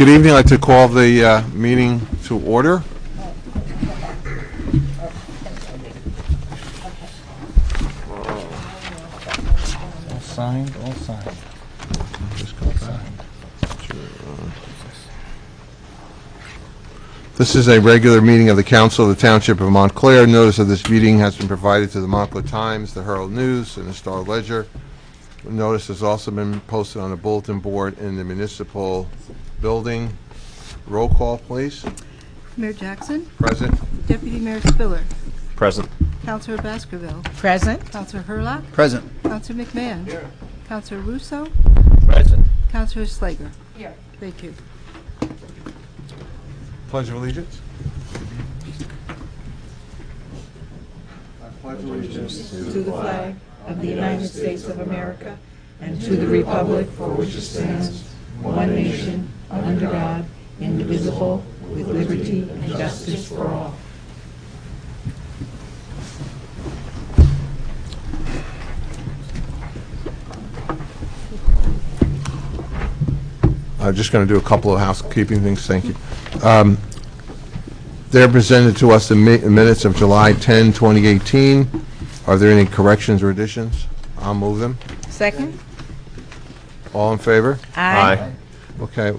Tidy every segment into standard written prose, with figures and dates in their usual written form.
Good evening. I'd like to call the meeting to order. All signed, all signed. Just go back. This is a regular meeting of the Council of the Township of Montclair. Notice of this meeting has been provided to the Montclair Times, the Herald News, and the Star Ledger. Notice has also been posted on a bulletin board in the municipal building. Roll call, please. Mayor Jackson. Present. Deputy Mayor Spiller. Present. Councilor Baskerville. Present. Councilor Hurlock. Present. Councilor McMahon. Here. Councilor Russo. Present. Councilor Slager. Here. Thank you. Pledge of allegiance. I pledge allegiance To the flag of the United States of America and to the republic for which it stands, one nation, under God, indivisible, with liberty and justice for all. I'm just going to do a couple of housekeeping things. Thank you. They're presented to us the minutes of July 10, 2018. Are there any corrections or additions? I'll move them. Second? All in favor? Aye. Okay,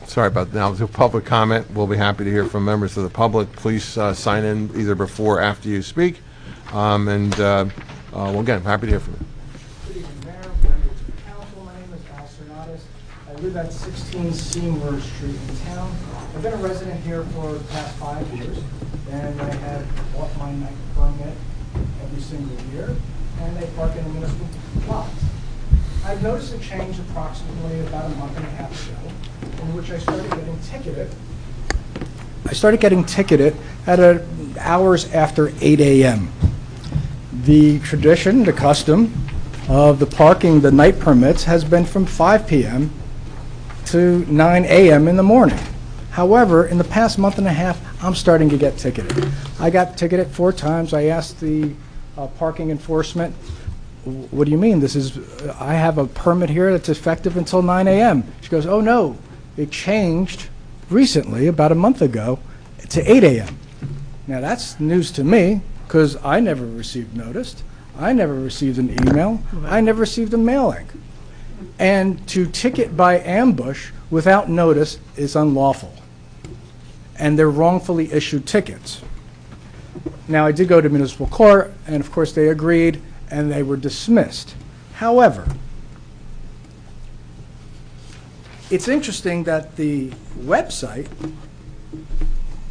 sorry about that. Now, the public comment. We'll be happy to hear from members of the public. Please sign in either before or after you speak. Well, again, happy to hear from you. Good evening, Mayor, members of the council. My name is Al Cernatus. I live at 16 Seymour Street in town. I've been a resident here for the past 5 years, and I have bought my night permit every single year, and they park in the municipal lots. I've noticed a change approximately about a month and a half ago, in which I started getting ticketed. I started getting ticketed at hours after 8 a.m. The tradition, the custom of the parking, the night permits, has been from 5 p.m. to 9 a.m. in the morning. However, in the past month and a half, I'm starting to get ticketed. I got ticketed 4 times. I asked the parking enforcement, what do you mean? I have a permit here that's effective until 9 a.m. She goes, oh no, it changed recently, about a month ago, to 8 a.m. Now that's news to me, because I never received notice. I never received an email. I never received a mailing. And to ticket by ambush without notice is unlawful. And they're wrongfully issued tickets. Now, I did go to municipal court, and of course they agreed, and they were dismissed. However, it's interesting that the website,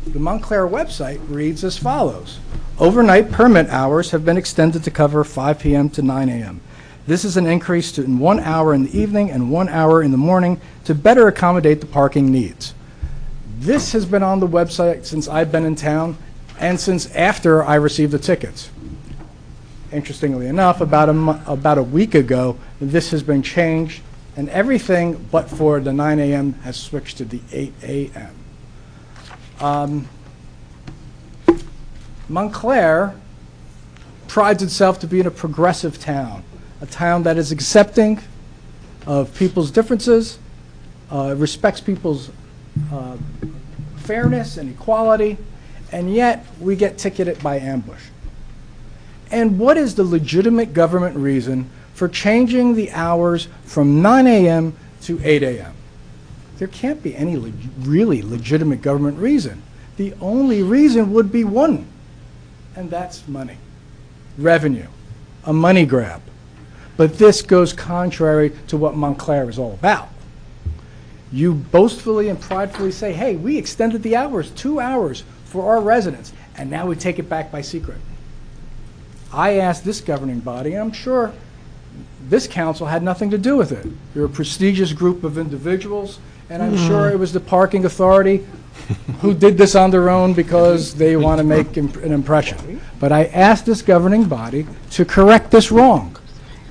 the Montclair website, reads as follows. Overnight permit hours have been extended to cover 5 p.m. to 9 a.m. This is an increase to 1 hour in the evening and 1 hour in the morning to better accommodate the parking needs. This has been on the website since I've been in town and since after I received the tickets. Interestingly enough, about a week ago, this has been changed, and everything but for the 9 a.m. has switched to the 8 a.m. Montclair prides itself to being a progressive town, a town that is accepting of people's differences, respects people's fairness and equality, and yet we get ticketed by ambush. And what is the legitimate government reason for changing the hours from 9 a.m. to 8 a.m.? There can't be any really legitimate government reason. The only reason would be one, and that's money, revenue, a money grab. But this goes contrary to what Montclair is all about. You boastfully and pridefully say, hey, we extended the hours, 2 hours for our residents, and now we take it back by secret. I asked this governing body, and I'm sure this council had nothing to do with it. You're a prestigious group of individuals, and I'm sure it was the parking authority who did this on their own because they want to make an impression. But I asked this governing body to correct this wrong,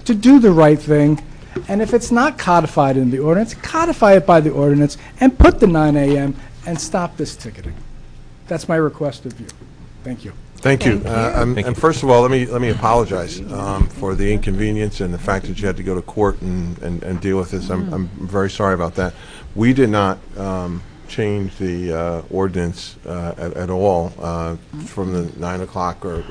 to do the right thing, and if it's not codified in the ordinance, codify it by the ordinance and put the 9 a.m. and stop this ticketing. That's my request of you. Thank you. Thank you. And first of all, let me apologize for the inconvenience and the fact that you had to go to court and deal with this. I'm very sorry about that. We did not change the ordinance at all from the 9 o'clock. Or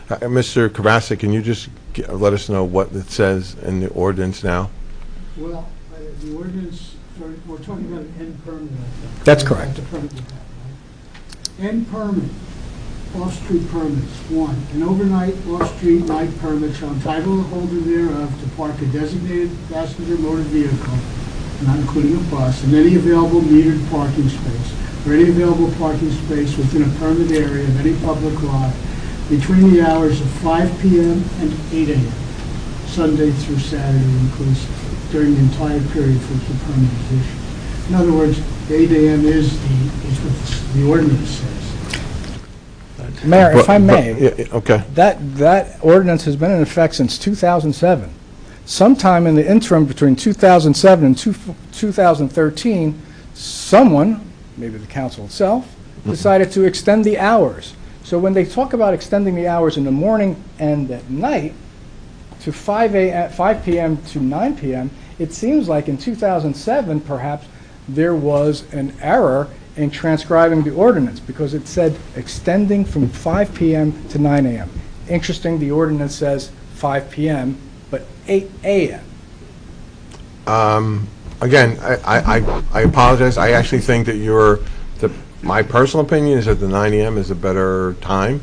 Mr. Kravasik, can you just let us know what it says in the ordinance now? Well, the ordinance, we're talking about an end permit. That's correct. End permit, off-street permits. 1, an overnight off-street night permit shall entitle the holder thereof to park a designated passenger motor vehicle, not including a bus, in any available metered parking space, or any available parking space within a permit area of any public lot between the hours of 5 p.m. and 8 a.m., Sunday through Saturday inclusive, during the entire period for which the permit is issued. In other words, the 8 a.m. is what the ordinance says. Mayor, if I may, Okay. that ordinance has been in effect since 2007. Sometime in the interim between 2007 and 2013, someone, maybe the council itself, decided to extend the hours. So when they talk about extending the hours in the morning and at night to 5 p.m. to 9 p.m., it seems like in 2007, perhaps, there was an error in transcribing the ordinance because it said extending from 5 p.m. to 9 a.m. Interesting, the ordinance says 5 p.m., but 8 a.m. Again, I apologize. I actually think that my personal opinion is that the 9 a.m. is a better time.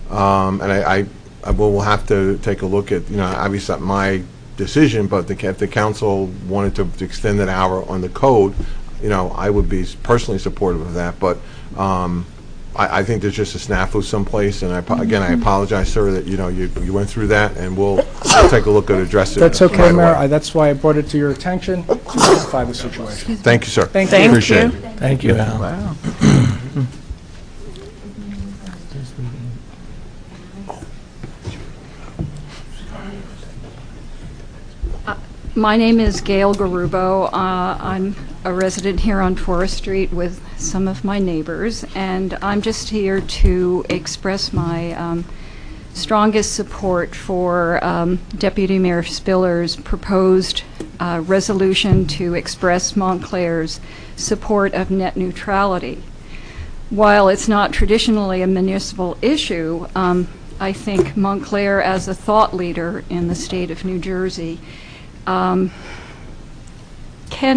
And I will have to take a look at, obviously not my decision, but if the council wanted to extend that hour on the code, I would be personally supportive of that. But I think there's just a snafu someplace, and again, I apologize, sir, that you went through that, and we'll take a look at address it. That's okay, right Mayor. away. That's why I brought it to your attention to rectify the situation. Thank you, sir. Thank you. Appreciate it. Thank you, Al. Wow. My name is Gail Garubo. I'm a resident here on Forest Street with some of my neighbors, and I'm just here to express my strongest support for Deputy Mayor Spiller's proposed resolution to express Montclair's support of net neutrality. While it's not traditionally a municipal issue, I think Montclair, as a thought leader in the state of New Jersey, can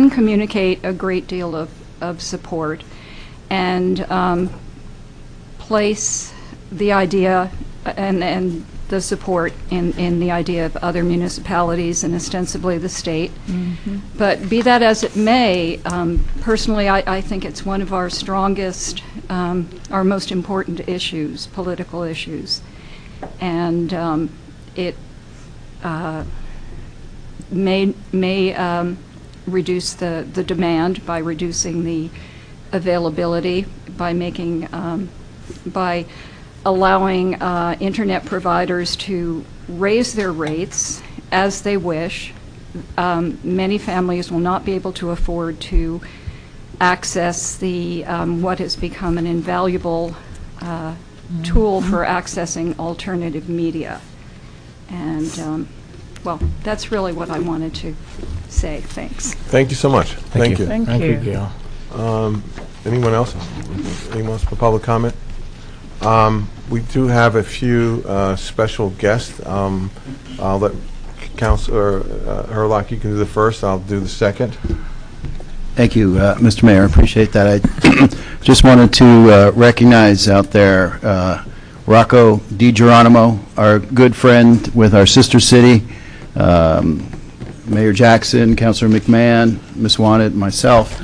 communicate a great deal of support and place the idea and the support in the idea of other municipalities and ostensibly the state. Mm-hmm. But be that as it may, personally I think it's one of our strongest, our most important issues, political issues. And it may reduce the demand by reducing the availability, by making by allowing internet providers to raise their rates as they wish. Many families will not be able to afford to access the what has become an invaluable tool for accessing alternative media. And well, that's really what I wanted to say. Thanks. Thank you so much. Thank you. Thank you. Gail. Anyone else? Anyone else for public comment? We do have a few special guests. I'll let Councilor Herlock, you can do the first. I'll do the second. Thank you, Mr. Mayor. I appreciate that. I just wanted to recognize out there Rocco DiGeronimo, our good friend with our sister city, Mayor Jackson, Councilor McMahon, Ms. Wanted, myself,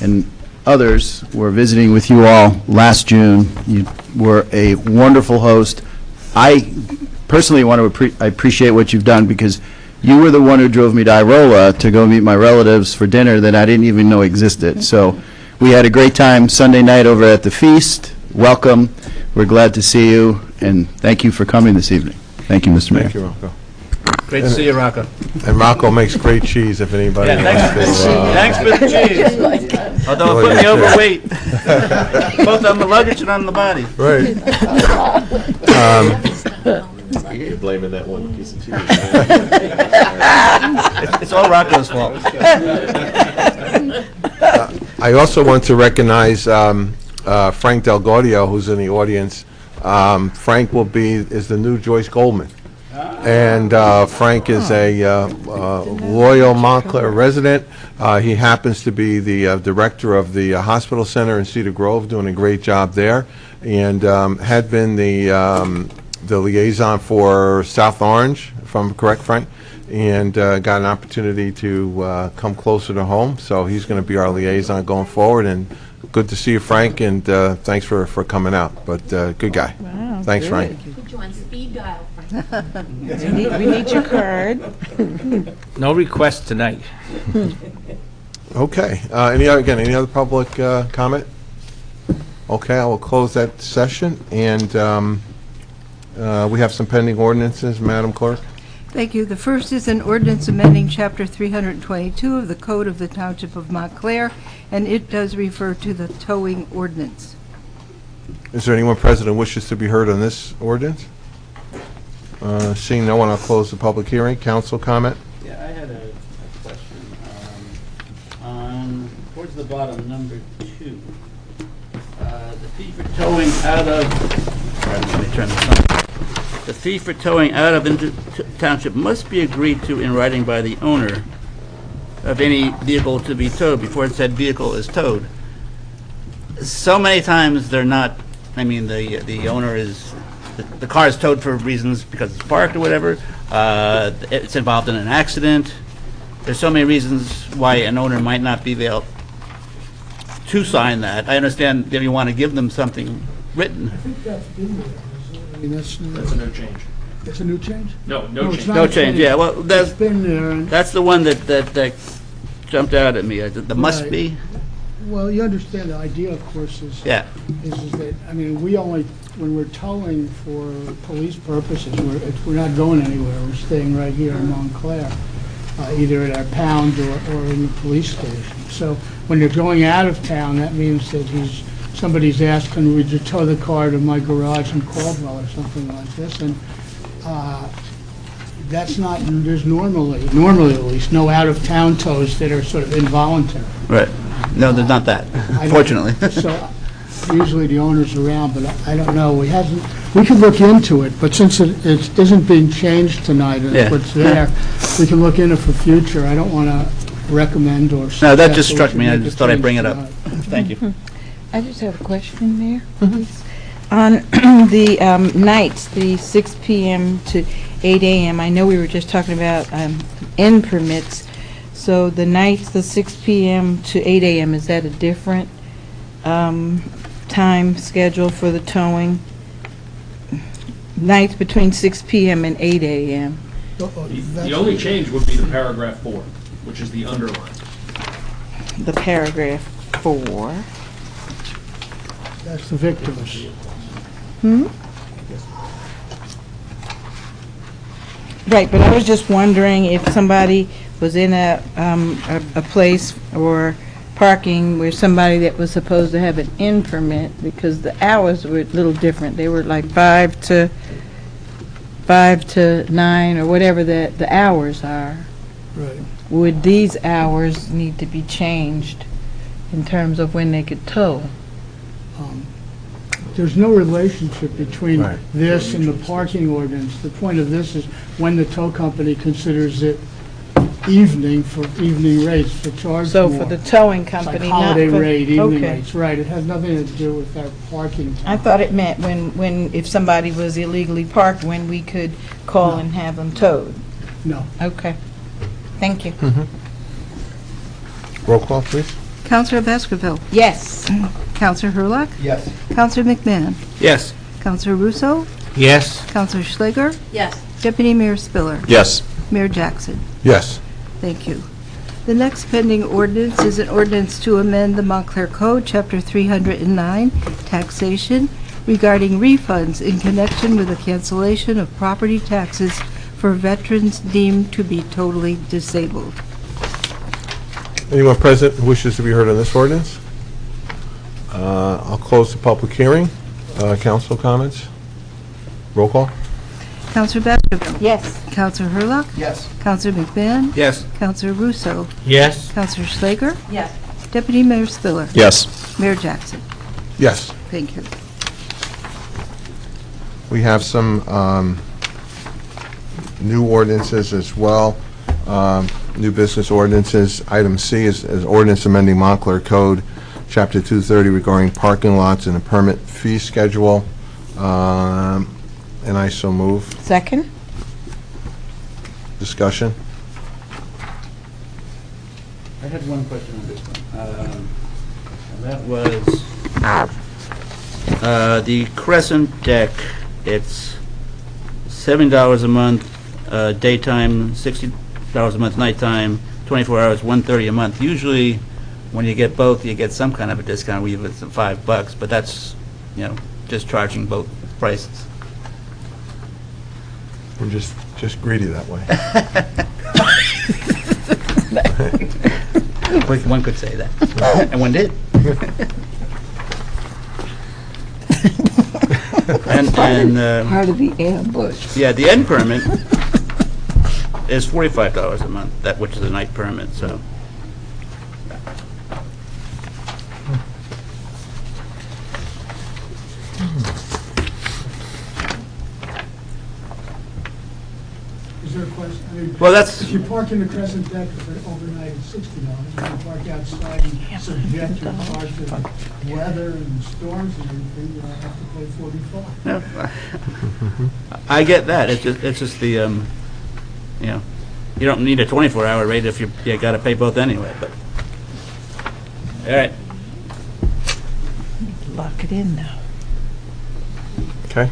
and others were visiting with you all last June. You were a wonderful host. I personally want to I appreciate what you've done because you were the one who drove me to Irola to go meet my relatives for dinner that I didn't even know existed. So we had a great time Sunday night over at the feast. Welcome. We're glad to see you, and thank you for coming this evening. Thank you, Mr. Mayor. Thank you, Rocco. Great to see you, Rocco. And Rocco makes great cheese if anybody Yeah, wants to. thanks for the cheese. Although it put me overweight, both on the luggage and on the body. Right. You're blaming that one piece of cheese. It's all Rocco's fault. I also want to recognize Frank Del Gaudio, who's in the audience. Frank is the new Joyce Goldman. And Frank is a loyal Montclair resident. He happens to be the director of the hospital center in Cedar Grove, doing a great job there, and had been the liaison for South Orange, if I'm correct, Frank, and got an opportunity to come closer to home. So he's going to be our liaison going forward. And good to see you, Frank, and thanks for coming out. But good guy. Wow, thanks, good. Frank. Put you on speed dial, Frank. We need your card. No requests tonight. Okay. Any other public comment? Okay, I will close that session, and we have some pending ordinances, Madam Clerk. Thank you. The first is an ordinance amending Chapter 322 of the Code of the Township of Montclair, and it does refer to the towing ordinance. Is there anyone present who wishes to be heard on this ordinance? Seeing no one, I'll close the public hearing. Council comment? Yeah, I had a question. Towards the bottom, number 2, the fee for towing out of, let me turn this on. The fee for towing out of the township must be agreed to in writing by the owner of any vehicle to be towed before said vehicle is towed. So many times they're not, I mean, the owner is, the car is towed for reasons because it's parked or whatever, it's involved in an accident. There's so many reasons why an owner might not be able to sign that. I understand that you want to give them something written. I think that's been there. I mean, that's That's a no change. it's a new change? No, No, it's not. No change, yeah, well, It's been there, and, that's the one that jumped out at me, the must Right. be. well, you understand the idea, of course, is Yeah, is that, I mean, we only, when we're towing for police purposes, we're not going anywhere. We're staying right here in Montclair, either at our pound or in the police station. So when you're going out of town, that means that somebody's asking, would you tow the car to my garage in Caldwell or something like this? And that's not, there's normally at least, no out-of-town tows that are sort of involuntary. right. No, there's not that, I don't- fortunately. So usually the owner's around, but I don't know. We could look into it, but since it isn't being changed tonight and Yeah. what's there, we can look into it for future. I don't want to recommend or No, that suggest just we struck should me, I make a just thought I'd bring it change up. tonight. Thank you. I just have a question, Mayor, please. On the nights, the 6 p.m. to 8 a.m., I know we were just talking about end permits. So the nights, the 6 p.m. to 8 a.m., is that a different time schedule for the towing? Nights between 6 p.m. and 8 a.m. The only change would be the paragraph 4, which is the underline. The paragraph 4. That's the victims. Right, but I was just wondering if somebody was in a place or parking where somebody that was supposed to have an in permit, because the hours were a little different. They were like 5 to 9 or whatever the hours are. Right. Would these hours need to be changed in terms of when they could tow? There's no relationship between Right. this and the parking ordinance. The point of this is when the tow company considers it evening for evening rates to charge So more. for the towing It's like company, not holiday for... rate, evening Okay. rates, right. It has nothing to do with our parking time. I thought it meant when if somebody was illegally parked, when we could call and have them towed. No. Okay. Thank you. Roll call, please. Counselor Baskerville? Yes. Counselor Hurlock? Yes. Counselor McMahon? Yes. Counselor Russo? Yes. Counselor Schlager? Yes. Deputy Mayor Spiller? Yes. Mayor Jackson? Yes. Thank you. The next pending ordinance is an ordinance to amend the Montclair Code, Chapter 309, Taxation, regarding refunds in connection with the cancellation of property taxes for veterans deemed to be totally disabled. Anyone present who wishes to be heard on this ordinance? I'll close the public hearing. Council comments? Roll call? Counselor Baskerville? Yes. Counselor Hurlock? Yes. Counselor McMahon? Yes. Counselor Russo? Yes. Counselor Schlager? Yes. Deputy Mayor Spiller. Yes. Mayor Jackson. Yes. Thank you. We have some new ordinances as well, new business ordinances. Item C is ordinance amending Montclair Code, Chapter 230 regarding parking lots and a permit fee schedule. And I so move. Second? Discussion? I had one question on this one. And that was the Crescent deck. It's $7 a month daytime, $60 a month nighttime, 24 hours, $130 a month. Usually, when you get both, you get some kind of a discount. We have $5, but that's, you know, just charging both prices. We're just greedy that way. One could say that, and one did. And Part of the ambush. yeah, the end permit is $45 a month, which is a night permit, so. Is there a question? I mean, Well, that's, if you park in the Crescent Deck for overnight, it's $60. If you park outside and subject your car to weather and storms and everything, you have to pay $45. I get that, it's just the, you know, you don't need a 24-hour rate if you gotta pay both anyway, but. All right. Lock it in now. Okay.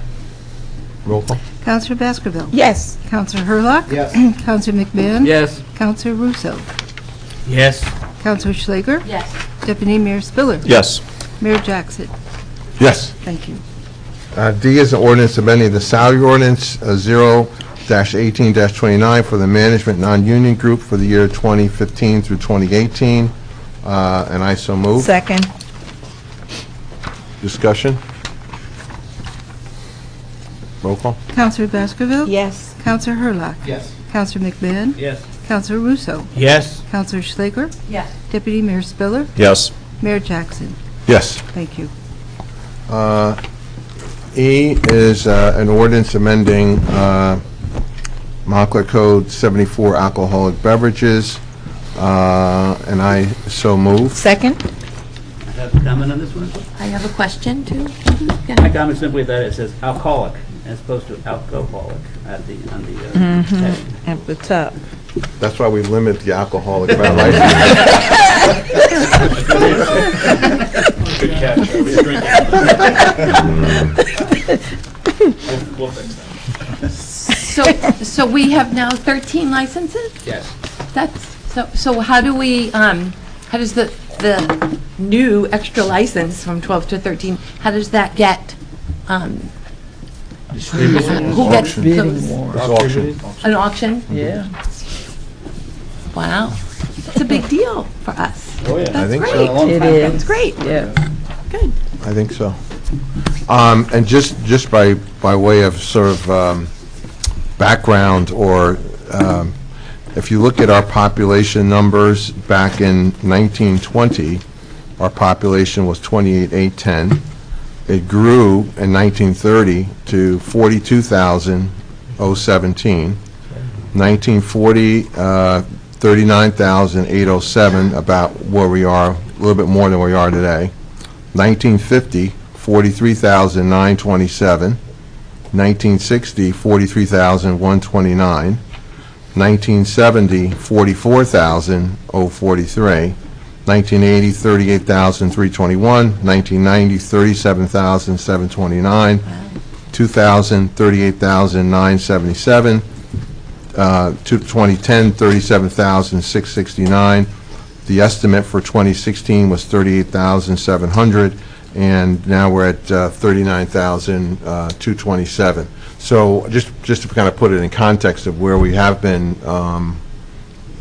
Roll call. Counselor Baskerville. Yes. Counselor Hurlock. Yes. Counselor McMahon. Yes. Counselor Russo. Yes. Counselor Schlager. Yes. Deputy Mayor Spiller. Yes. Mayor Jackson. Yes. Thank you. D is an ordinance amending the salary ordinance 0-18-29 for the management non-union group for the year 2015 through 2018. And I so move. Second? Discussion? Roll call. Counselor Baskerville. Yes. Counselor Hurlock. Yes. Counselor McMahon. Yes. Counselor Russo. Yes. Counselor Schlager. Yes. Deputy Mayor Spiller. Yes. Mayor Jackson. Yes. Thank you. E is an ordinance amending Montclair Code 74 alcoholic beverages, and I so move. Second? I have a comment on this one as well. I have a question too. My comment is simply that it says alcoholic as opposed to alcoholic on the heading. At the top. That's why we limit the alcoholic license. Good catch. I was drinking. We'll fix that. So we have now 13 licenses? Yes. So how do we, how does the new extra license from 12 to 13, how does that get, who gets those? It's auction. An auction? Yeah. Wow. It's a big deal for us. Oh, yeah. I think Great. so. It That's is. great. Yeah. Good. I think so. And just by way of sort of background, or if you look at our population numbers back in 1920, our population was 28,810. It grew in 1930 to 42,017. 1940, 39,807, about where we are, a little bit more than we are today. 1950, 43,927. 1960, 43,129. 1970, 44,043. 1980, 38,321. 1990, 37,729. 2000, 38,977. 2010, 37,669. The estimate for 2016 was 38,700, and now we're at 39,227. So just to kind of put it in context of where we have been,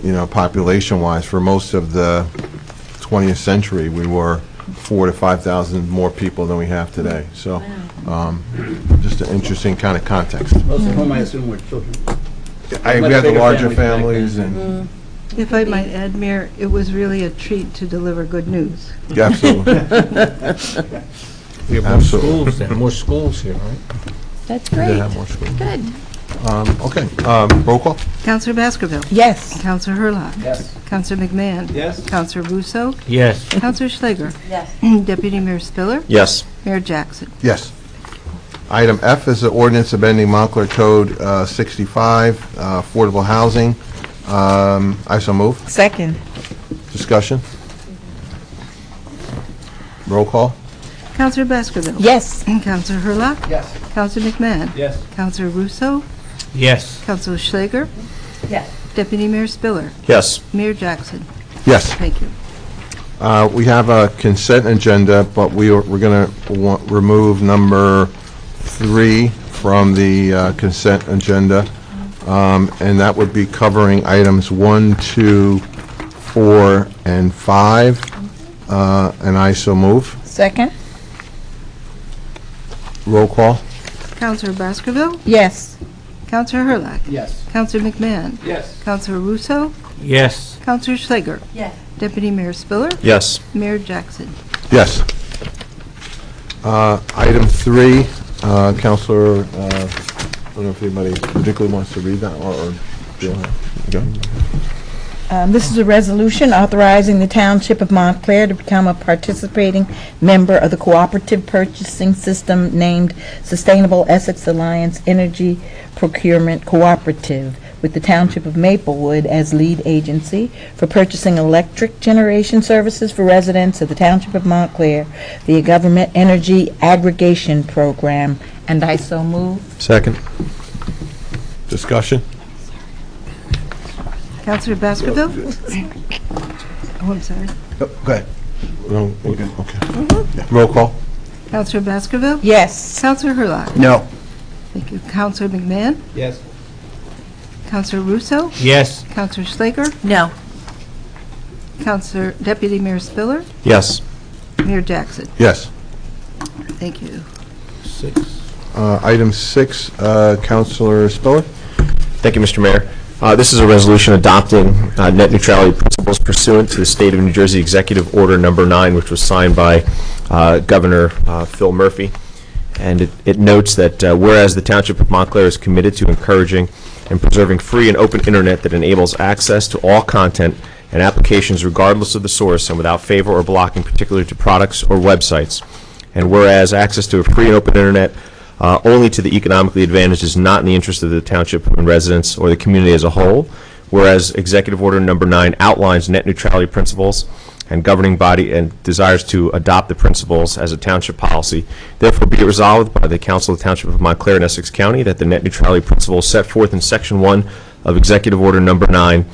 you know, population-wise, for most of the 20th century, we were 4,000 to 5,000 more people than we have today. So just an interesting kind of context. Most of whom I assume were children. We had the larger families, and If I might add, Mayor, it was really a treat to deliver good news. Yeah, absolutely. We have more Absolutely. schools, there are more schools here, right? That's We great. did have more schools. Good. Okay, roll call? Counselor Baskerville? Yes. Counselor Hurlock? Yes. Counselor McMahon? Yes. Counselor Russo? Yes. Counselor Schlager? Yes. Deputy Mayor Spiller? Yes. Mayor Jackson? Yes. Item F is the ordinance amending Montclair Code 65, affordable housing. I so move. Second. Discussion? Roll call? Counselor Baskerville? Yes. Counselor Hurlock? Yes. Counselor McMahon? Yes. Counselor Russo? Yes. Counselor Schlager? Yes. Deputy Mayor Spiller? Yes. Mayor Jackson? Yes. Thank you. We have a consent agenda, but we're going to remove number 3 from the consent agenda, and that would be covering items 1, 2, 4, and 5, and I so move. Second. Roll call? Counselor Baskerville? Yes. Counselor Hurlock? Yes. Counselor McMahon? Yes. Counselor Russo? Yes. Counselor Schlager? Yes. Deputy Mayor Spiller? Yes. Mayor Jackson? Yes. Item 3, Counselor, I don't know if anybody particularly wants to read that, or go. This is a resolution authorizing the Township of Montclair to become a participating member of the cooperative purchasing system named Sustainable Essex Alliance Energy Procurement Cooperative, with the Township of Maplewood as lead agency for purchasing electric generation services for residents of the Township of Montclair via Government Energy Aggregation Program, and I so move. Second. Discussion? Counselor Baskerville? Oh, I'm sorry. Go ahead. No, okay. Roll call? Counselor Baskerville? Yes. Counselor Hurlock? No. Thank you. Counselor McMahon? Yes. Counselor Russo? Yes. Counselor Schlager? No. Counselor Deputy Mayor Spiller? Yes. Mayor Jackson? Yes. Thank you. 6. Item 6, Counselor Spiller? Thank you, Mr. Mayor. This is a resolution adopting net neutrality principles pursuant to the State of New Jersey Executive Order Number 9, which was signed by Governor Phil Murphy. And it notes that whereas the Township of Montclair is committed to encouraging and preserving free and open internet that enables access to all content and applications regardless of the source and without favor or blocking particular to products or websites. And whereas access to a free and open internet only to the economically advantaged is not in the interest of the township and residents or the community as a whole, whereas Executive Order Number 9 outlines net neutrality principles and governing body and desires to adopt the principles as a township policy, therefore be it resolved by the Council of the Township of Montclair in Essex County that the net neutrality principles set forth in Section 1 of Executive Order Number 9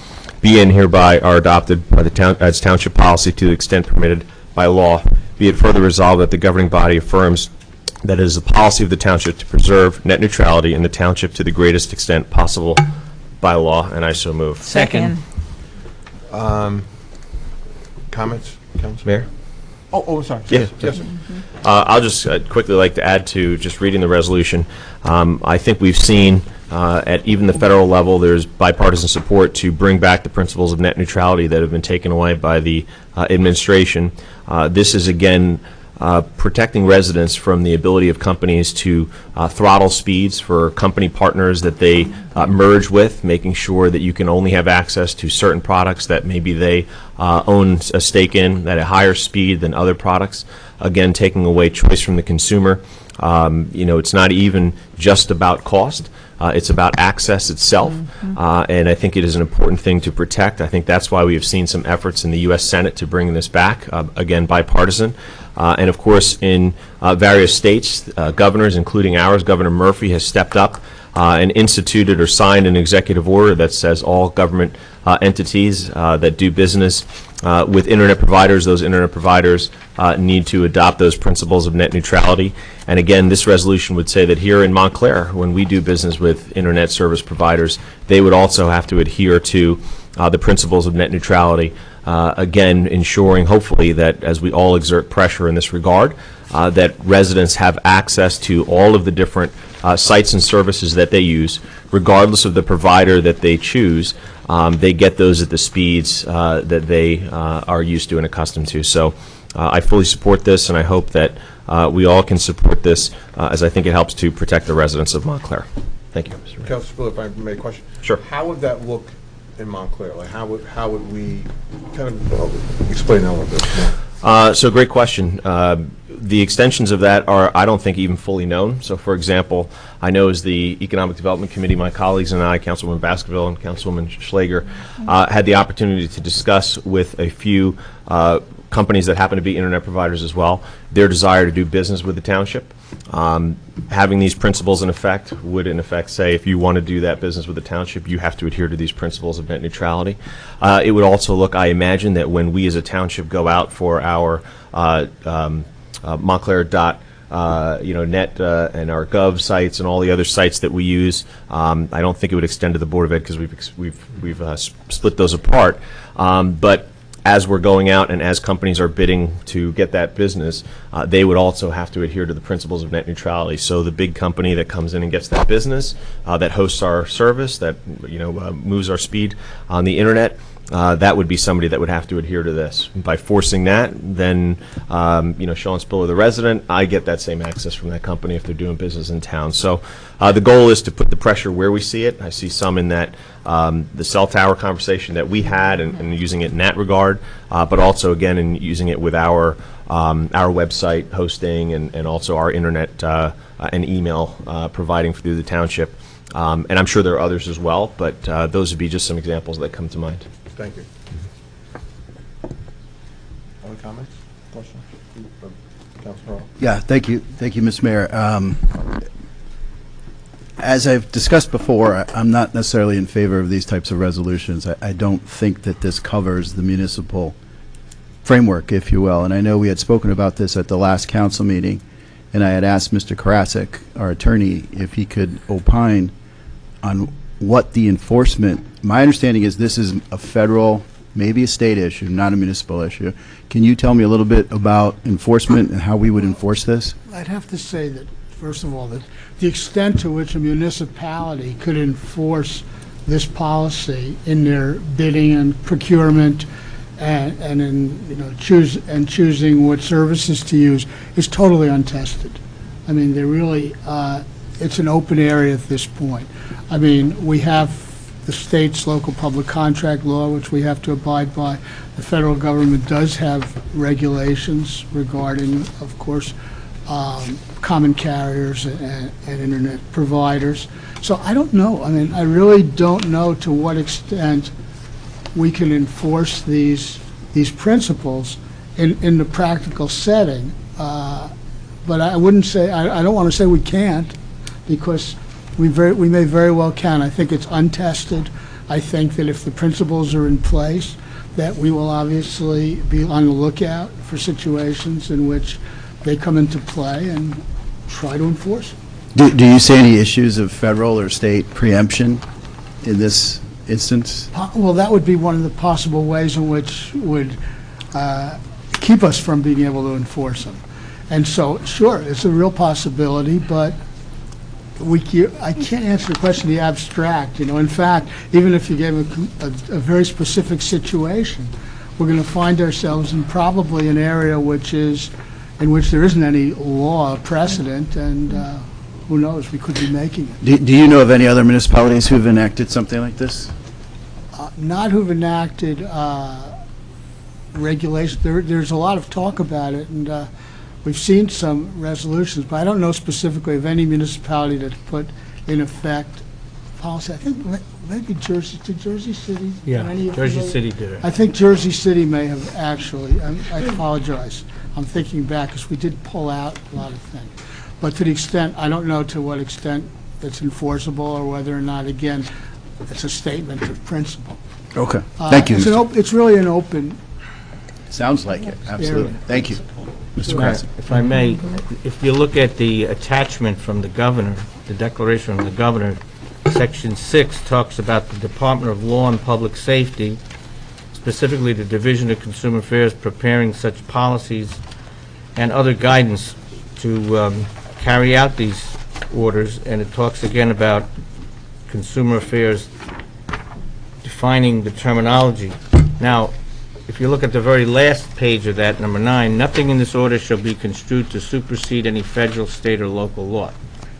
be and hereby are adopted by the town as township policy to the extent permitted by law. Be it further resolved that the governing body affirms that it is the policy of the township to preserve net neutrality in the township to the greatest extent possible by law, and I so move. Second. Comments, Councilor? Mayor? Oh, sorry. Yeah. Yes, sir. I'll just quickly like to add to just reading the resolution. I think we've seen at even the federal level there's bipartisan support to bring back the principles of net neutrality that have been taken away by the administration. This is again protecting residents from the ability of companies to throttle speeds for company partners that they merge with, making sure that you can only have access to certain products that maybe they own a stake in at a higher speed than other products. Again, taking away choice from the consumer. It's not even just about cost. It's about access itself, and I think it is an important thing to protect. I think that's why we have seen some efforts in the U.S. Senate to bring this back, again, bipartisan. And, of course, in various states, governors, including ours, Governor Murphy has stepped up and instituted or signed an executive order that says all government entities that do business with Internet providers, those Internet providers need to adopt those principles of net neutrality. And again, this resolution would say that here in Montclair, when we do business with Internet service providers, they would also have to adhere to the principles of net neutrality, again, ensuring hopefully that as we all exert pressure in this regard, that residents have access to all of the different sites and services that they use, regardless of the provider that they choose. They get those at the speeds that they are used to and accustomed to. So I fully support this, and I hope that we all can support this, as I think it helps to protect the residents of Montclair. Thank you, Mr. Mayor. Councilor Spiller, if I may question. Sure. How would that look in Montclair? Like, how would we kind of explain that a little bit? So great question. The extensions of that are, I don't think, even fully known. So, for example, I know as the Economic Development Committee, my colleagues and I, Councilwoman Baskerville and Councilwoman Schlager, had the opportunity to discuss with a few companies that happen to be internet providers as well, their desire to do business with the township. Having these principles in effect would, in effect, say if you want to do that business with the township, you have to adhere to these principles of net neutrality. It would also look, I imagine, that when we as a township go out for our Montclair net and our Gov sites and all the other sites that we use, I don't think it would extend to the Board of Ed because we've split those apart. But as we're going out and as companies are bidding to get that business, they would also have to adhere to the principles of net neutrality. So the big company that comes in and gets that business, that hosts our service, that moves our speed on the internet, that would be somebody that would have to adhere to this. By forcing that, then Sean Spiller, the resident, I get that same access from that company if they're doing business in town. So the goal is to put the pressure where we see it. I see some in that the cell tower conversation that we had and using it in that regard, but also again in using it with our website hosting and also our internet and email providing through the township. And I'm sure there are others as well, but those would be just some examples that come to mind. Thank you. Other comments? Questions? Councilor Hall? Yeah, thank you, Mr. Mayor. As I've discussed before, I'm not necessarily in favor of these types of resolutions. I don't think that this covers the municipal framework, if you will. And I know we had spoken about this at the last council meeting, and I had asked Mr. Karasik, our attorney, if he could opine on what the enforcement. My understanding is this is a federal, maybe a state issue, not a municipal issue. Can you tell me a little bit about enforcement and how we would enforce this? I'd have to say that, first of all, that the extent to which a municipality could enforce this policy in their bidding and procurement and in choosing what services to use is totally untested. I mean, they really it's an open area at this point. I mean, we have the state's local public contract law, which we have to abide by. The federal government does have regulations regarding, of course, common carriers and internet providers. So I don't know. I mean, I really don't know to what extent we can enforce these principles in the practical setting. But I wouldn't say, I don't want to say we can't, because we may very well can. I think it's untested. I think that if the principles are in place, that we will obviously be on the lookout for situations in which they come into play and try to enforce it. Do you see any issues of federal or state preemption in this instance? Well, that would be one of the possible ways in which would keep us from being able to enforce them. And so, sure, it's a real possibility, but I can't answer the question in the abstract. In fact, even if you gave a very specific situation, we're going to find ourselves in probably an area in which there isn't any law precedent, and who knows, we could be making it. Do you know of any other municipalities who've enacted something like this? Not who've enacted regulations. There's a lot of talk about it, and we've seen some resolutions, but I don't know specifically of any municipality that's put in effect policy. I think maybe Jersey City. Yeah, Jersey City did it. I think Jersey City may have actually. I apologize. I'm thinking back because we did pull out a lot of things. But to the extent, I don't know to what extent it's enforceable or whether or not, again, it's a statement of principle. Okay. Thank you. It's really an open. Sounds like it. Absolutely. Area. Thank you. Mr. Krasik. If I may, if you look at the attachment from the governor, the declaration from the governor, Section 6 talks about the Department of Law and Public Safety, specifically the Division of Consumer Affairs, preparing such policies and other guidance to carry out these orders, and it talks again about Consumer Affairs defining the terminology. Now, if you look at the very last page of that, number 9, nothing in this order shall be construed to supersede any federal, state, or local law.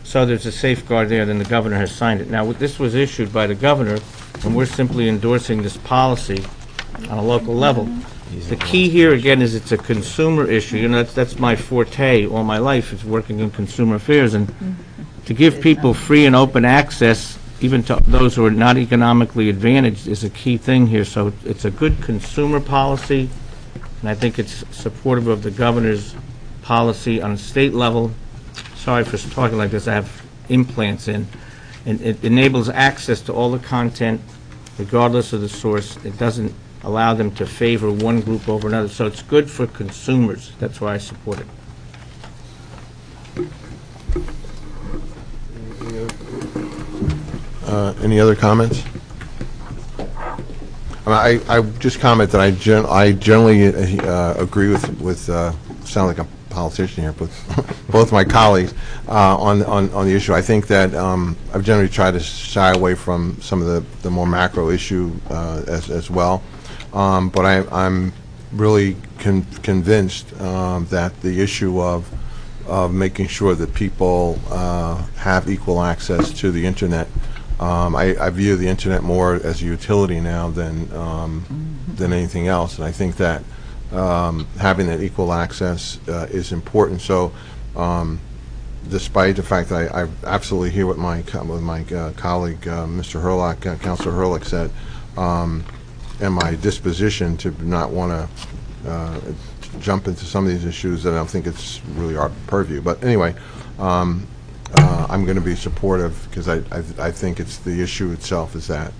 So there's a safeguard there, then the governor has signed it. Now, this was issued by the governor, and we're simply endorsing this policy on a local level. The key here, again, is it's a consumer issue. You know, that's my forte all my life, is working in consumer affairs. And to give people free and open access, even to those who are not economically advantaged, is a key thing here. So it's a good consumer policy, and I think it's supportive of the governor's policy on a state level. Sorry for talking like this, I have implants in. And it enables access to all the content, regardless of the source. It doesn't allow them to favor one group over another. So it's good for consumers. That's why I support it. Any other comments? I just comment that I generally agree with sound like a politician here, but both my colleagues on the issue. I think that I've generally tried to shy away from some of the more macro issue as well. But I'm really convinced that the issue of making sure that people have equal access to the internet. I view the internet more as a utility now than anything else, and I think that having that equal access is important. So, despite the fact that I absolutely hear what my colleague, Mr. Herlock, Councilor Herlock said, and my disposition to not want to jump into some of these issues that I don't think it's really our purview. But anyway. I'm going to be supportive because I think it's the issue itself is that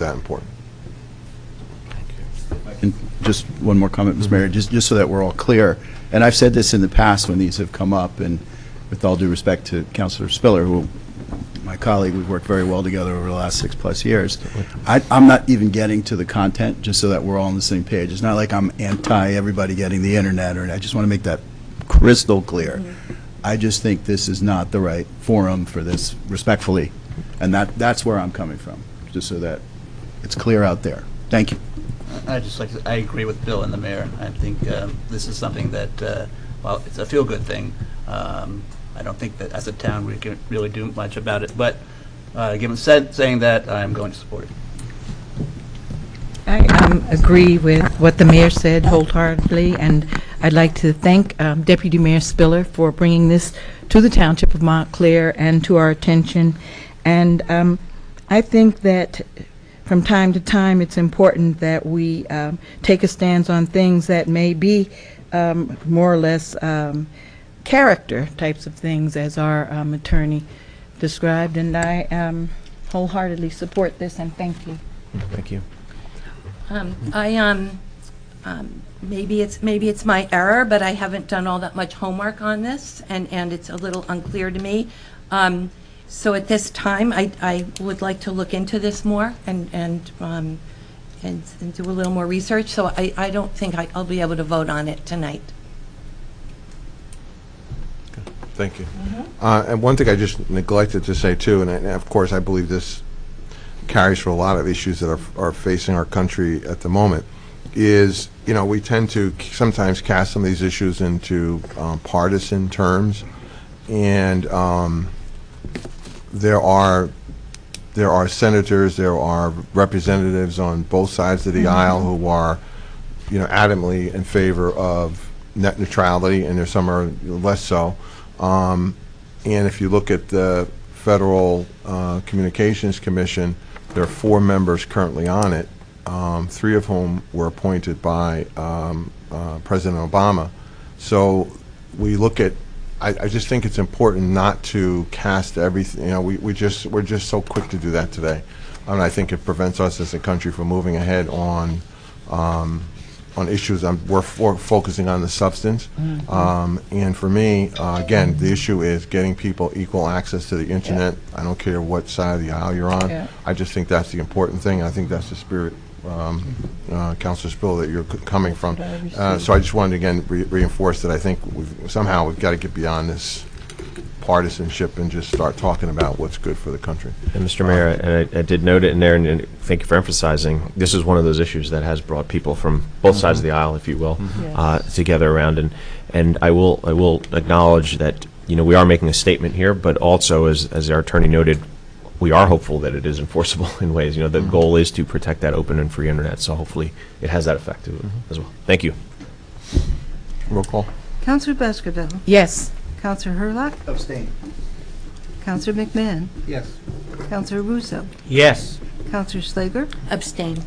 important. And just one more comment, Ms. Mayor, just so that we're all clear, and I've said this in the past when these have come up, and with all due respect to Councilor Spiller, who, my colleague, we've worked very well together over the last 6+ years, I'm not even getting to the content, just so that we're all on the same page. It's not like I'm anti-everybody getting the internet, or I just want to make that crystal clear. I just think this is not the right forum for this, respectfully, and that's where I'm coming from, just so that it's clear out there. Thank you. I agree with Bill and the mayor. I think this is something that, well, it's a feel-good thing. I don't think that as a town we can really do much about it, but given saying that, I'm going to support it. I agree with what the mayor said wholeheartedly, and I'd like to thank Deputy Mayor Spiller for bringing this to the Township of Montclair and to our attention. And I think that from time to time it's important that we take a stance on things that may be more or less character types of things, as our attorney described, and I wholeheartedly support this, and thank you. Thank you. Maybe it's my error, but I haven't done all that much homework on this, and it's a little unclear to me. So at this time, I would like to look into this more and do a little more research. So I don't think I'll be able to vote on it tonight. Thank you. And one thing I just neglected to say too, and of course I believe this carries for a lot of issues that are facing our country at the moment, is, you know, we tend to sometimes cast some of these issues into partisan terms, and there are senators, there are representatives on both sides of the aisle who are, you know, adamantly in favor of net neutrality, and there's some are less so. And if you look at the Federal Communications Commission, there are 4 members currently on it, 3 of whom were appointed by President Obama. So we look at, I just think it's important not to cast everything, you know, we're just so quick to do that today. And I think it prevents us as a country from moving ahead on on issues. We're focusing on the substance. And for me, again, the issue is getting people equal access to the internet. I don't care what side of the aisle you're on. Yeah. I just think that's the important thing. I think that's the spirit, Councilor Spill, that you're coming from. So I just wanted to, again, reinforce that I think we've got to get beyond this partisanship and just start talking about what's good for the country. And Mr. Mayor, and I did note it in there, and thank you for emphasizing, this is one of those issues that has brought people from both sides of the aisle, if you will, together around. And I will acknowledge that, we are making a statement here, but also, as our attorney noted, we are hopeful that it is enforceable in ways. The goal is to protect that open and free internet, so hopefully it has that effect as well. Thank you. Roll call. Councilor Baskerville? Yes. Councilor Hurlock? Abstain. Councilor McMahon? Yes. Councilor Russo? Yes. Councilor Slager? Abstain.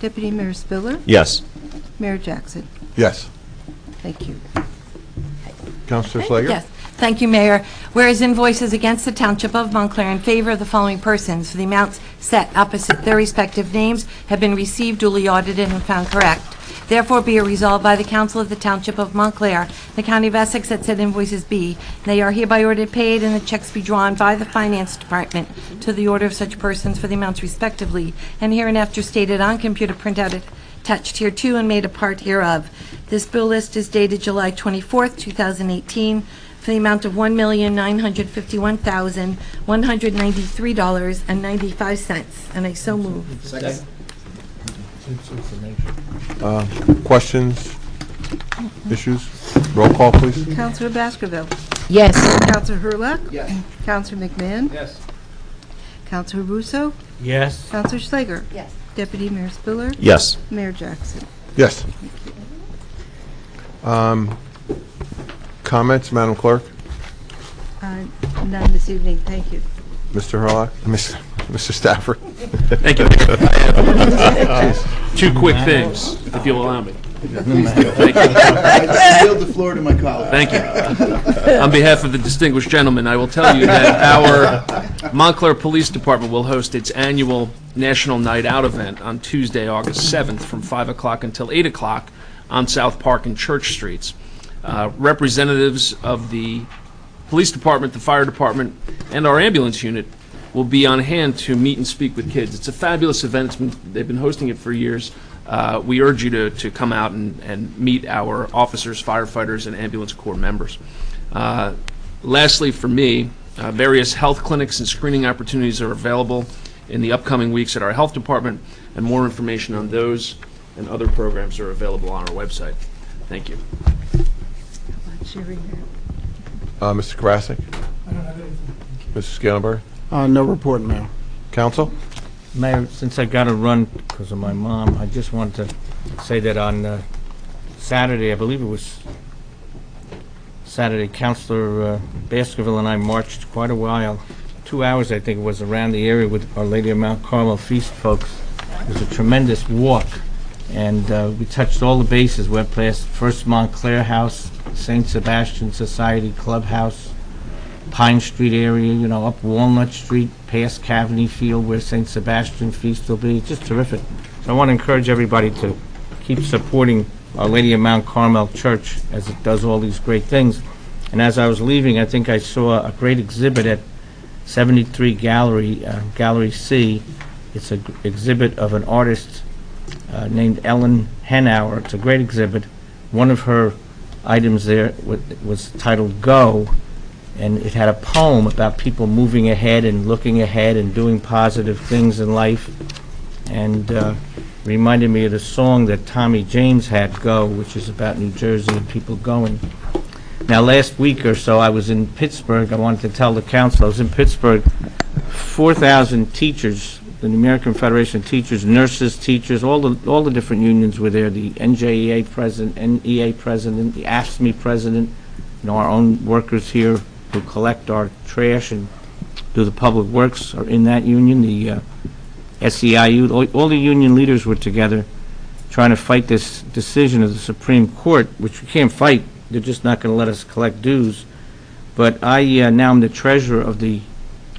Deputy Mayor Spiller? Yes. Mayor Jackson? Yes. Thank you. Councilor Slager? Yes. Thank you, Mayor. Whereas invoices against the Township of Montclair in favor of the following persons for the amounts set opposite their respective names have been received, duly audited, and found correct. Therefore, be it resolved by the Council of the Township of Montclair, the County of Essex, that said invoices be, they are hereby ordered paid, and the checks be drawn by the Finance Department to the order of such persons for the amounts respectively, and hereinafter stated on computer printout attached hereto and made a part hereof. This bill list is dated July 24th, 2018, for the amount of $1,951,193.95, and I so move. Second. Questions? Issues? Roll call, please. Councilor Baskerville? Yes. Councilor Hurlock? Yes. Councilor McMahon? Yes. Councilor Russo? Yes. Councilor Slager? Yes. Deputy Mayor Spiller? Yes. Mayor Jackson? Yes. Comments, Madam Clerk? None this evening, thank you. Mr. Hurlock? Mr. Stafford? Thank you. Two quick things, if you'll allow me. Thank you. I yield the floor to my colleague. Thank you. On behalf of the distinguished gentleman, I will tell you that our Montclair Police Department will host its annual National Night Out event on Tuesday, August 7th from 5 o'clock until 8 o'clock on South Park and Church Streets. Representatives of the Police Department, the Fire Department, and our ambulance unit will be on hand to meet and speak with kids. It's a fabulous event. They've been hosting it for years. We urge you to come out and meet our officers, firefighters, and ambulance corps members. Lastly, for me, various health clinics and screening opportunities are available in the upcoming weeks at our health department, and more information on those and other programs are available on our website. Thank you. Mr. Karasik? I don't have anything. Mr. Scalenberg? No report, Mayor. Council? Mayor, since I got to run because of my mom, I just wanted to say that on Saturday, I believe it was Saturday, Councilor Baskerville and I marched quite a while, 2 hours I think it was, around the area with Our Lady of Mount Carmel Feast folks. It was a tremendous walk, and we touched all the bases. We went past First Montclair House, St. Sebastian Society Clubhouse, Pine Street area, up Walnut Street, past Cavney Field where St. Sebastian Feast will be. It's just terrific. So I want to encourage everybody to keep supporting Our Lady of Mount Carmel Church as it does all these great things. And as I was leaving, I think I saw a great exhibit at 73 Gallery C. It's an exhibit of an artist named Ellen Henauer. It's a great exhibit. One of her items there was titled Go, and it had a poem about people moving ahead and looking ahead and doing positive things in life, and reminded me of the song that Tommy James had, Go, which is about New Jersey and people going. Now, last week or so, I was in Pittsburgh. I wanted to tell the council, I was in Pittsburgh, 4,000 teachers, the American Federation of Teachers, nurses, teachers, all the different unions were there, the NJEA president, NEA president, the AFSCME president, our own workers here who collect our trash and do the public works are in that union, the SEIU, all the union leaders were together trying to fight this decision of the Supreme Court, which we can't fight. They're just not going to let us collect dues. But I now am the treasurer of the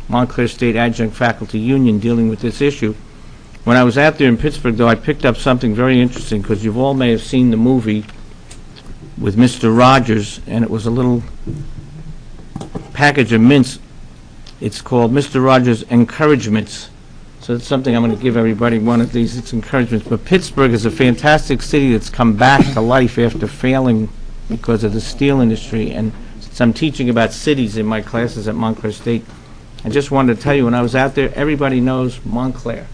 Montclair State Adjunct Faculty Union dealing with this issue. When I was out there in Pittsburgh, though, I picked up something very interesting, because you all may have seen the movie with Mr. Rogers, and it was a little package of mints. It's called Mr. Rogers Encouragements. So it's something I'm going to give everybody, one of these. It's encouragements. But Pittsburgh is a fantastic city that's come back to life after failing because of the steel industry. And since I'm teaching about cities in my classes at Montclair State, I just wanted to tell you, when I was out there, everybody knows Montclair.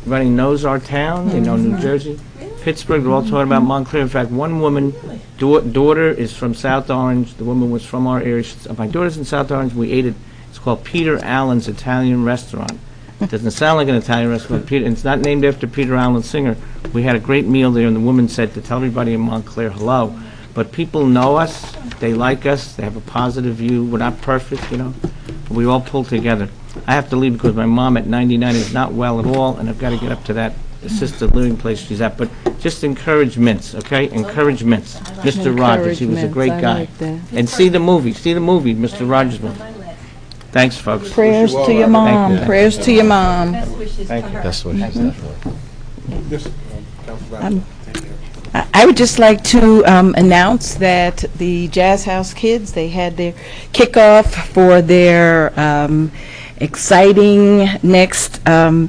Everybody knows our town. They know New Jersey. Pittsburgh, they're all talking about Montclair. In fact, one woman, daughter is from South Orange. The woman was from our area. She said, my daughter's in South Orange. We ate it. It's called Peter Allen's Italian Restaurant. It doesn't sound like an Italian restaurant. It's not named after Peter Allen, singer. We had a great meal there, and the woman said to tell everybody in Montclair hello. But people know us. They like us. They have a positive view. We're not perfect, you know. But we all pull together. I have to leave because my mom at 99 is not well at all, and I've got to get up to that assisted living place she's at. But just encouragements, okay? Encouragements. Mr. Rogers, he was a great guy. And see the movie, Mr. Rogers movie. Thanks, folks. Prayers to your mom. Prayers to your mom. Thank you. Best wishes, definitely. Yes, Councilman. I would just like to announce that the Jazz House kids, they had their kickoff for their exciting next 2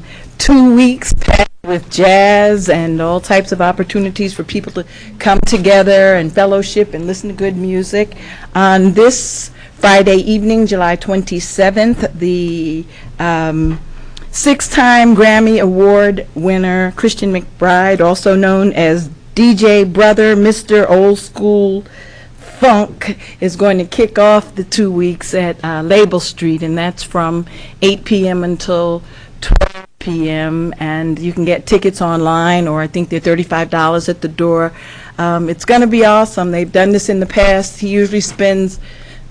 weeks packed with jazz and all types of opportunities for people to come together and fellowship and listen to good music. On this Friday evening, July 27th, the 6-time Grammy Award winner Christian McBride, also known as DJ Brother, Mr. Old School Funk, is going to kick off the 2 weeks at Label Street, and that's from 8 p.m. until 12 p.m. And you can get tickets online, or I think they're $35 at the door. It's going to be awesome. They've done this in the past. He usually spins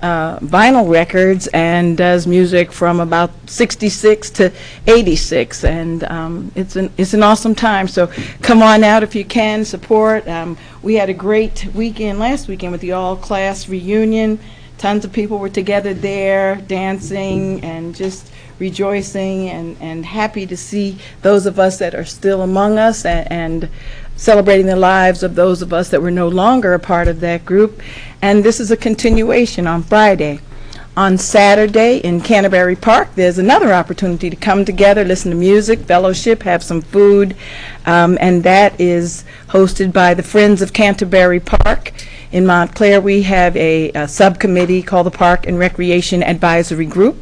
vinyl records and does music from about 66 to 86, and it's an awesome time. So come on out if you can, support. We had a great weekend last weekend with the all-class reunion. Tons of people were together there, dancing and just rejoicing, and happy to see those of us that are still among us, and celebrating the lives of those of us that were no longer a part of that group. And this is a continuation on Friday. On Saturday in Canterbury Park, there's another opportunity to come together, listen to music, fellowship, have some food, and that is hosted by the Friends of Canterbury Park. In Montclair, we have a subcommittee called the Park and Recreation Advisory Group.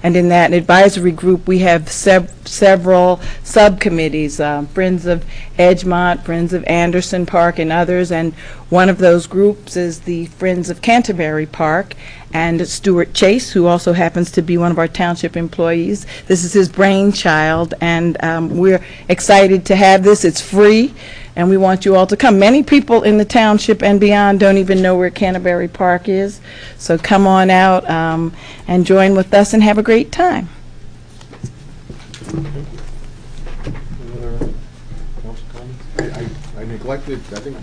And in that advisory group, we have several subcommittees, Friends of Edgemont, Friends of Anderson Park, and others. And one of those groups is the Friends of Canterbury Park. And Stuart Chase, who also happens to be one of our township employees. This is his brainchild, and we're excited to have this. It's free, and we want you all to come. Many people in the township and beyond don't even know where Canterbury Park is, so come on out and join with us and have a great time. I neglected, I think,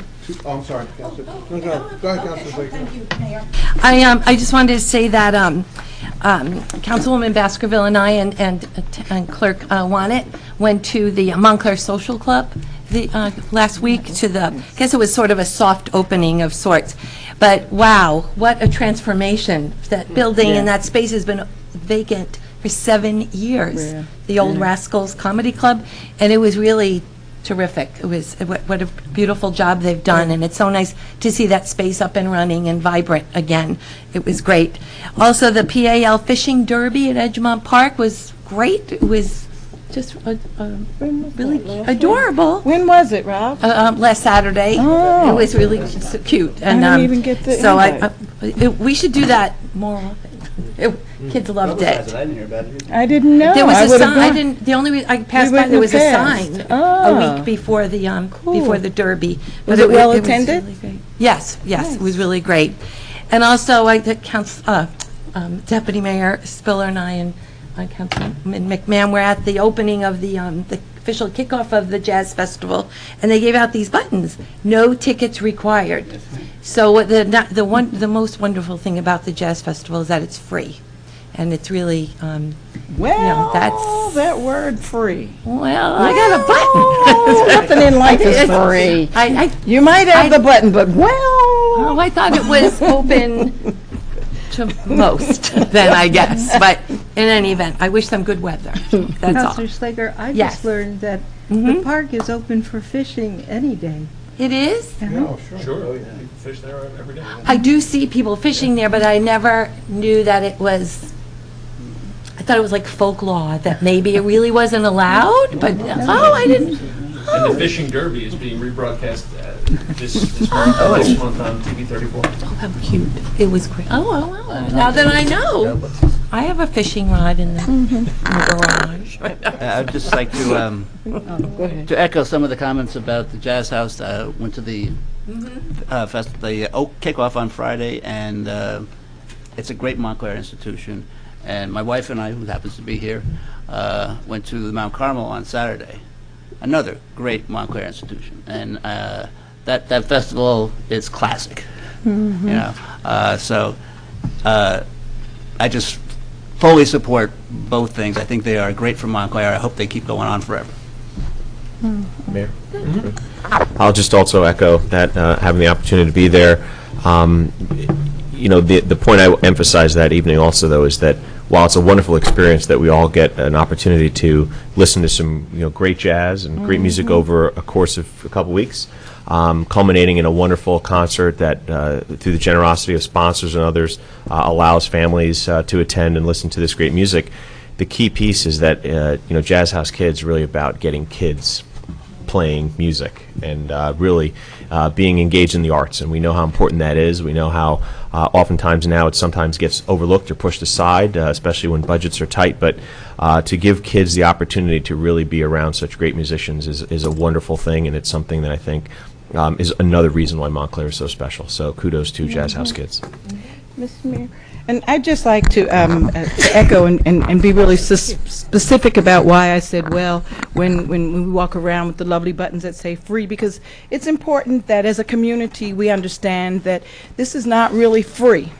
I'm sorry, Councilor. No, go ahead, Councilor. Thank you, Mayor. I just wanted to say that Councilwoman Baskerville and I and Clerk Wannett went to the Montclair Social Club last week to the, I guess it was sort of a soft opening of sorts. But wow, what a transformation. That building and that space has been vacant for 7 years. Yeah. The old Rascals Comedy Club, and it was really terrific. It was what a beautiful job they've done, and it's so nice to see that space up and running and vibrant again. It was great. Also, the PAL Fishing Derby at Edgemont Park was great. It was just really adorable. When was it, Rob? Last Saturday. Oh. It was really so cute. And I didn't even get the invite. We should do that more often. Kids loved it. I didn't know. There was a sign. The only reason I passed by, there was a sign a week before the before the Derby. Was it well attended? Really great. Yes, nice. It was really great. And also, Deputy Mayor Spiller and I and Councilman McMahon were at the opening of the official kickoff of the Jazz Festival, and they gave out these buttons: no tickets required. So the most wonderful thing about the Jazz Festival is that it's free, and it's really, Well, that's- that word free. well, I got a button. Nothing in life is free. You might have the button, but Oh, I thought it was open to most, then, I guess. But in any event, I wish them good weather. That's all. Counselor Slager, I Yes. just learned that the Mhm. park is open for fishing any day. It is? Sure. Fish there every day. I do see people fishing there, but I never knew that it was, I thought it was like folklore, that maybe it really wasn't allowed, but, oh, I didn't. And the fishing derby is being rebroadcast this month on TV 34. Oh, how cute. It was great. Oh, well, now that I know. I have a fishing rod in the garage. I'd just like to go ahead. to echo some of the comments about the Jazz House. Went to the the Oak kickoff on Friday, and it's a great Montclair institution. And my wife and I, who happens to be here, went to the Mount Carmel on Saturday. Another great Montclair institution, and that festival is classic. You know, so I just fully support both things. I think they are great for Montclair. I hope they keep going on forever. Mayor? I'll just also echo that, having the opportunity to be there. You know, the point I emphasized that evening also, though, is that while it's a wonderful experience that we all get an opportunity to listen to some, great jazz and great music over a course of a couple weeks, culminating in a wonderful concert that, through the generosity of sponsors and others, allows families to attend and listen to this great music. The key piece is that, Jazz House Kids really about getting kids playing music and really being engaged in the arts. And we know how important that is. We know how oftentimes now it sometimes gets overlooked or pushed aside, especially when budgets are tight. But to give kids the opportunity to really be around such great musicians is a wonderful thing, and it's something that I think is another reason why Montclair is so special. So kudos to Jazz House Kids. Mr. Mayor, and I'd just like to echo and be really specific about why I said, well, when we walk around with the lovely buttons that say free, because it's important that as a community we understand that this is not really free.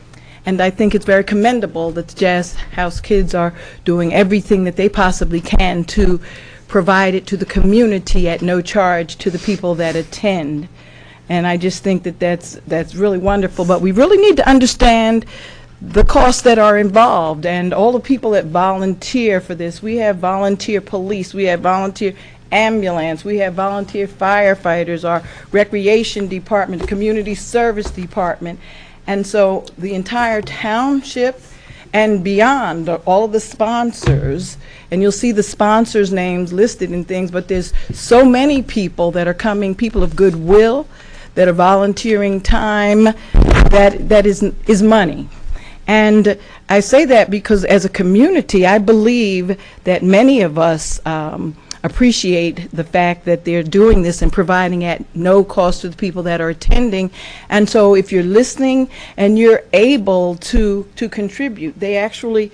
And I think it's very commendable that the Jazz House Kids are doing everything that they possibly can to provide it to the community at no charge to the people that attend. And I just think that that's really wonderful. But we really need to understand the costs that are involved and all the people that volunteer for this. We have volunteer police, we have volunteer ambulance, we have volunteer firefighters, our recreation department, the community service department. And so the entire township and beyond, all of the sponsors, and you'll see the sponsors' names listed and things, but there's so many people that are coming, people of goodwill, that are volunteering time, that is money. And I say that because as a community, I believe that many of us appreciate the fact that they're doing this and providing at no cost to the people that are attending. And so if you're listening and you're able to contribute, they actually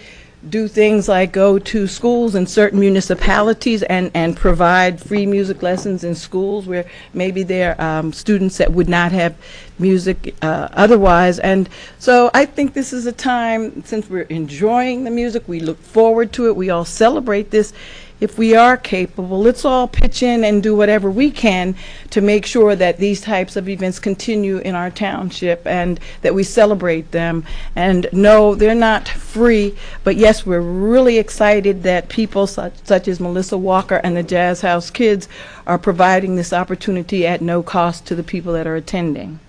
do things like go to schools in certain municipalities and provide free music lessons in schools where maybe there are students that would not have music otherwise. And so I think this is a time, since we're enjoying the music, we look forward to it, we all celebrate this. If we are capable, let's all pitch in and do whatever we can to make sure that these types of events continue in our township and that we celebrate them. And no, they're not free, but yes, we're really excited that people such as Melissa Walker and the Jazz House Kids are providing this opportunity at no cost to the people that are attending.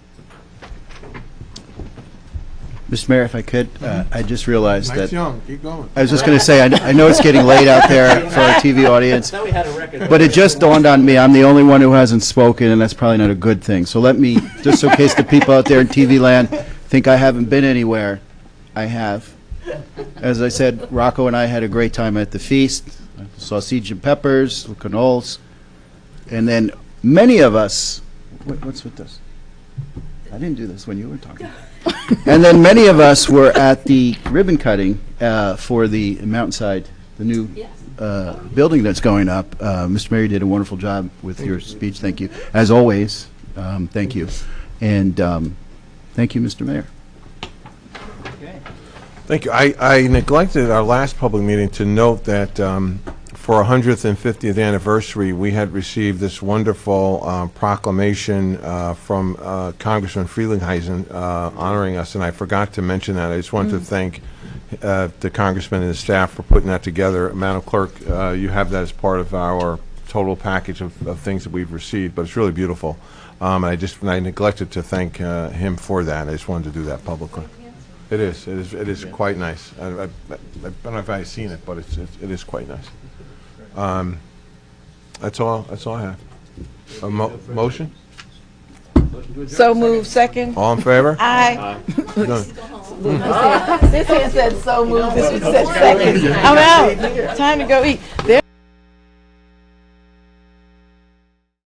Mr. Mayor, if I could, I just realized Mike's that... young, keep going. I was just going to say, I know it's getting late out there for our TV audience, we had a record. but it just dawned on me, I'm the only one who hasn't spoken, and that's probably not a good thing. So let me, just in case the people out there in TV land think I haven't been anywhere, I have. As I said, Rocco and I had a great time at the feast, sausage and peppers, canoles, and then many of us... What's with this? I didn't do this when you were talking. And then many of us were at the ribbon cutting for the Mountainside, the new building that's going up. Mr. Mayor, you did a wonderful job with your speech. Thank you. As always, thank you. And thank you, Mr. Mayor. Okay. Thank you. I neglected our last public meeting to note that for our 150th anniversary, we had received this wonderful proclamation from Congressman Frelinghuysen honoring us, and I forgot to mention that. I just wanted to thank the congressman and his staff for putting that together. Madam Clerk, you have that as part of our total package of things that we've received, but it's really beautiful. And I neglected to thank him for that. I just wanted to do that publicly. It is quite nice. I don't know if I've seen it, but it is quite nice. That's all I have. A motion? So moved, second. All in favor? Aye. Done. This hand said so moved, this one said second. I'm out. Time to go eat.